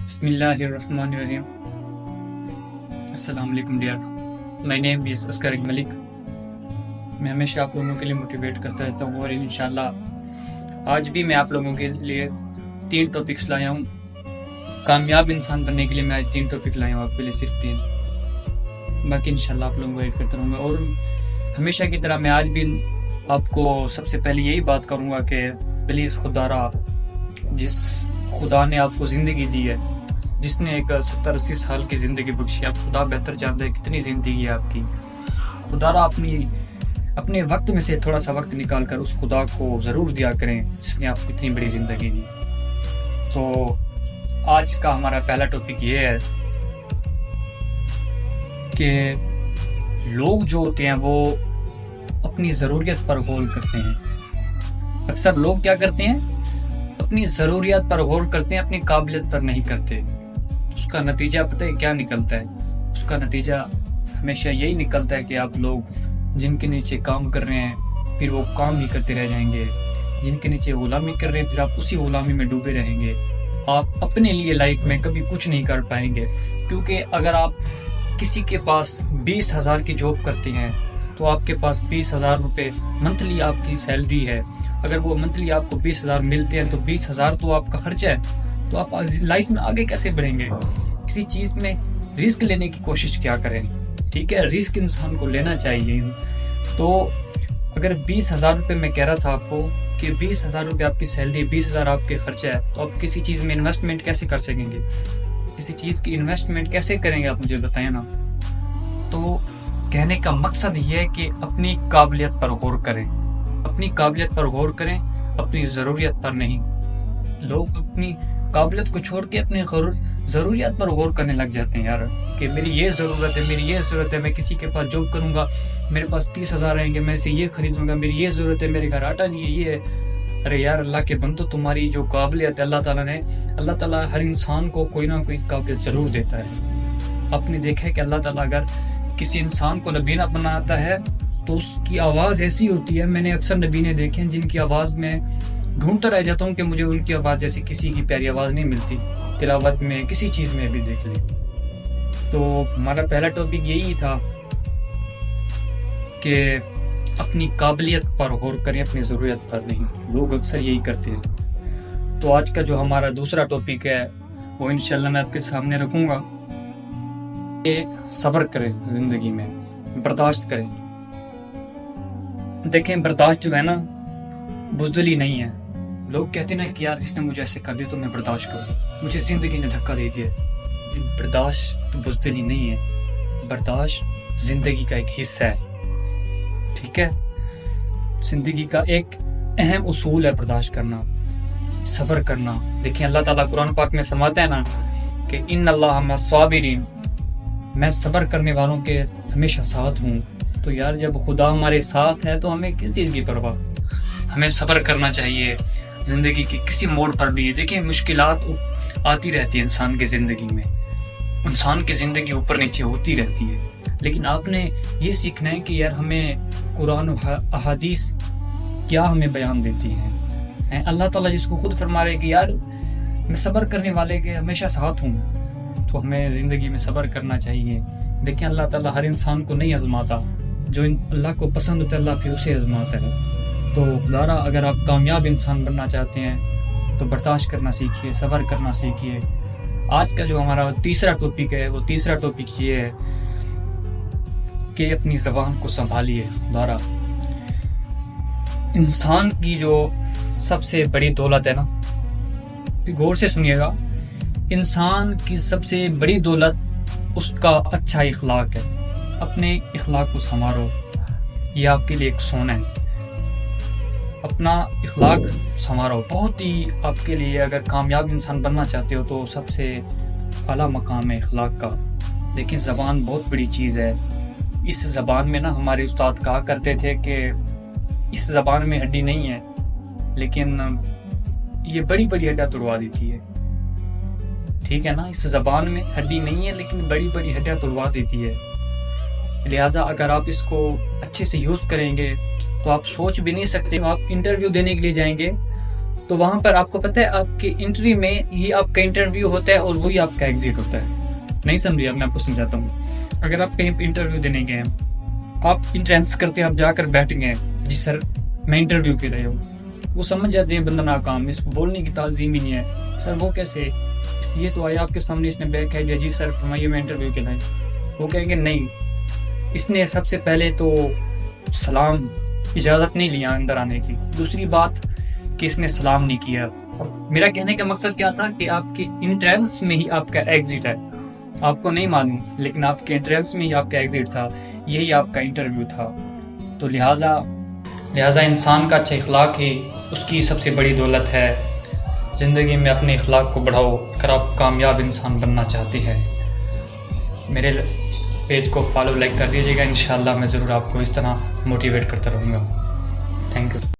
بسم اللہ الرحمن الرحیم۔ السلام علیکم ڈیئر، مائی نیم از اسکر ملک۔ میں ہمیشہ آپ لوگوں کے لیے موٹیویٹ کرتا رہتا ہوں اور انشاءاللہ آج بھی میں آپ لوگوں کے لیے 3 ٹاپکس لایا ہوں۔ کامیاب انسان بننے کے لیے میں آج 3 ٹاپک لایا ہوں آپ کے لیے، صرف 3، باقی انشاءاللہ آپ لوگوں کو ایڈ کرتا رہوں گا۔ اور ہمیشہ کی طرح میں آج بھی آپ کو سب سے پہلے یہی بات کروں گا کہ پلیز خدا را، جس خدا نے آپ کو زندگی دی ہے، جس نے ایک 70-80 سال کی زندگی بخشی، آپ خدا بہتر جانتا ہے کتنی زندگی ہے آپ کی۔ خدا را اپنے وقت میں سے تھوڑا سا وقت نکال کر اس خدا کو ضرور دیا کریں جس نے آپ کو اتنی بڑی زندگی دی۔ تو آج کا ہمارا پہلا ٹاپک یہ ہے کہ لوگ جو ہوتے ہیں وہ اپنی ضروریت پر غور کرتے ہیں۔ اکثر لوگ کیا کرتے ہیں؟ اپنی ضروریات پر غور کرتے ہیں، اپنی قابلیت پر نہیں کرتے۔ اس کا نتیجہ پتہ ہے کیا نکلتا ہے؟ اس کا نتیجہ ہمیشہ یہی نکلتا ہے کہ آپ لوگ جن کے نیچے کام کر رہے ہیں پھر وہ کام ہی کرتے رہ جائیں گے، جن کے نیچے غلامی کر رہے ہیں پھر آپ اسی غلامی میں ڈوبے رہیں گے۔ آپ اپنے لیے لائف میں کبھی کچھ نہیں کر پائیں گے، کیونکہ اگر آپ کسی کے پاس 20,000 کی جاب کرتے ہیں تو آپ کے پاس 20,000 روپے منتھلی آپ کی سیلری ہے۔ اگر وہ منتھلی آپ کو 20,000 ملتے ہیں تو 20,000 تو آپ کا خرچہ ہے، تو آپ لائف میں آگے کیسے بڑھیں گے؟ کسی چیز میں رسک لینے کی کوشش کیا کریں، ٹھیک ہے؟ رسک انسان کو لینا چاہیے۔ تو اگر 20,000 روپے میں کہہ رہا تھا آپ کو کہ 20,000 روپے آپ کی سیلری، 20,000 آپ کے خرچہ ہے، تو آپ کسی چیز میں انویسٹمنٹ کیسے کر سکیں گے؟ کسی چیز کی انویسٹمنٹ کیسے کریں گے آپ مجھے بتائیں نا۔ تو کہنے کا مقصد یہ ہے کہ اپنی قابلیت پر غور کریں، اپنی قابلیت پر غور کریں، اپنی ضروریت پر نہیں۔ لوگ اپنی قابلیت کو چھوڑ کے اپنی ضروریات پر غور کرنے لگ جاتے ہیں یار، کہ میری یہ ضرورت ہے، میری یہ ضرورت ہے، میں کسی کے پاس جاب کروں گا، میرے پاس 30,000 آئیں گے، میں اسے یہ خریدوں گا، میری یہ ضرورت ہے، میرے گھر آٹا نہیں ہے، یہ ہے۔ ارے یار اللہ کے بندو، تمہاری جو قابلیت ہے اللہ تعالیٰ ہر انسان کو کوئی نہ کوئی قابلیت ضرور دیتا ہے۔ آپ نے دیکھا ہے کہ اللہ تعالیٰ اگر کسی انسان کو نبینا بناتا ہے تو اس کی آواز ایسی ہوتی ہے، میں نے اکثر نبینے دیکھے ہیں جن کی آواز میں ڈھونڈتا رہ جاتا ہوں کہ مجھے ان کی آواز جیسی کسی کی پیاری آواز نہیں ملتی، تلاوت میں کسی چیز میں بھی دیکھ لیں۔ تو ہمارا پہلا ٹاپک یہی تھا کہ اپنی قابلیت پر غور کریں، اپنی ضرورت پر نہیں۔ لوگ اکثر یہی کرتے ہیں۔ تو آج کا جو ہمارا دوسرا ٹاپک ہے وہ انشاءاللہ میں آپ کے سامنے رکھوں گا کہ صبر کریں، زندگی میں برداشت کریں۔ دیکھیں برداشت جو ہے نا بزدلی نہیں ہے۔ لوگ کہتے ہیں نا کہ یار اس نے مجھے ایسے کر دیا تو میں برداشت کروں، مجھے زندگی نے دھکا دے دیا۔ برداشت بزدلی نہیں ہے، برداشت زندگی کا ایک حصہ ہے، ٹھیک ہے؟ زندگی کا ایک اہم اصول ہے برداشت کرنا، صبر کرنا۔ دیکھیں اللہ تعالیٰ قرآن پاک میں فرماتا ہے نا کہ ان اللہ مع الصابرین، میں صبر کرنے والوں کے ہمیشہ ساتھ ہوں۔ تو یار جب خدا ہمارے ساتھ ہے تو ہمیں کس چیز کی پرواہ؟ ہمیں صبر کرنا چاہیے زندگی کے کسی موڑ پر بھی۔ دیکھیں مشکلات آتی رہتی ہے انسان کی زندگی میں، انسان کی زندگی اوپر نیچے ہوتی رہتی ہے، لیکن آپ نے یہ سیکھنا ہے کہ یار ہمیں قرآن و احادیث کیا ہمیں بیان دیتی ہیں۔ اللہ تعالیٰ جس کو خود فرما رہے کہ یار میں صبر کرنے والے کے ہمیشہ ساتھ ہوں، تو ہمیں زندگی میں صبر کرنا چاہیے۔ دیکھیں اللہ تعالیٰ ہر انسان کو نہیں آزماتا، جو اللہ کو پسند ہوتا ہے اللہ پھر اسے آزماتا ہے۔ تو خدارا اگر آپ کامیاب انسان بننا چاہتے ہیں تو برداشت کرنا سیکھیے، صبر کرنا سیکھیے۔ آج کا جو ہمارا تیسرا ٹاپک ہے وہ تیسرا ٹاپک یہ ہے کہ اپنی زبان کو سنبھالیے۔ خدارا انسان کی جو سب سے بڑی دولت ہے نا، غور سے سنیے گا، انسان کی سب سے بڑی دولت اس کا اچھا اخلاق ہے۔ اپنے اخلاق کو سنوارو، یہ آپ کے لیے ایک سونا ہے۔ اپنا اخلاق سنوارو، بہت ہی آپ کے لیے، اگر کامیاب انسان بننا چاہتے ہو تو سب سے اعلیٰ مقام ہے اخلاق کا۔ لیکن زبان بہت بڑی چیز ہے۔ اس زبان میں نا ہمارے استاد کہا کرتے تھے کہ اس زبان میں ہڈی نہیں ہے، لیکن یہ بڑی بڑی ہڈیاں توڑوا دیتی ہے، ٹھیک ہے نا؟ اس زبان میں ہڈی نہیں ہے لیکن بڑی بڑی ہڈیاں توڑوا دیتی ہے۔ لہٰذا اگر آپ اس کو اچھے سے یوز کریں گے تو آپ سوچ بھی نہیں سکتے، آپ انٹرویو دینے کے لیے جائیں گے تو وہاں پر آپ کو پتہ ہے آپ کے انٹرویو میں ہی آپ کا انٹرویو ہوتا ہے اور وہی آپ کا ایگزٹ ہوتا ہے. نہیں سمجھے؟ اب میں آپ کو سمجھاتا ہوں. اگر آپ کہیں پہ انٹرویو دینے گئے ہیں, آپ انٹرنس کرتے ہیں, آپ جا کر بیٹھ گئے, جی سر میں انٹرویو کے رہے ہوں, وہ سمجھ جاتے ہیں بندہ ناکام, اس کو بولنے کی تعظیم ہی نہیں ہے. سر وہ کیسے, یہ تو آیا آپ کے سامنے, اس نے بیک کہہ دیا جی سر فرمائیے میں انٹرویو کے لائے. وہ کہیں گے نہیں, اس نے سب سے پہلے تو سلام, اجازت نہیں لیا اندر آنے کی. دوسری بات کہ اس نے سلام نہیں کیا. میرا کہنے کا مقصد کیا تھا کہ آپ کے انٹرنس میں ہی آپ کا ایگزٹ ہے, آپ کو نہیں معلوم, لیکن آپ کے انٹرنس میں ہی آپ کا ایگزٹ تھا, یہی آپ کا انٹرویو تھا. تو لہٰذا انسان کا اچھا اخلاق ہی اس کی سب سے بڑی دولت ہے. زندگی میں اپنے اخلاق کو بڑھاؤ اگر آپ کامیاب انسان بننا چاہتے ہیں. میرے پیج کو فالو لائک کر دیجیے گا, انشاءاللہ میں ضرور آپ کو اس طرح موٹیویٹ کرتا رہوں گا. Thank you.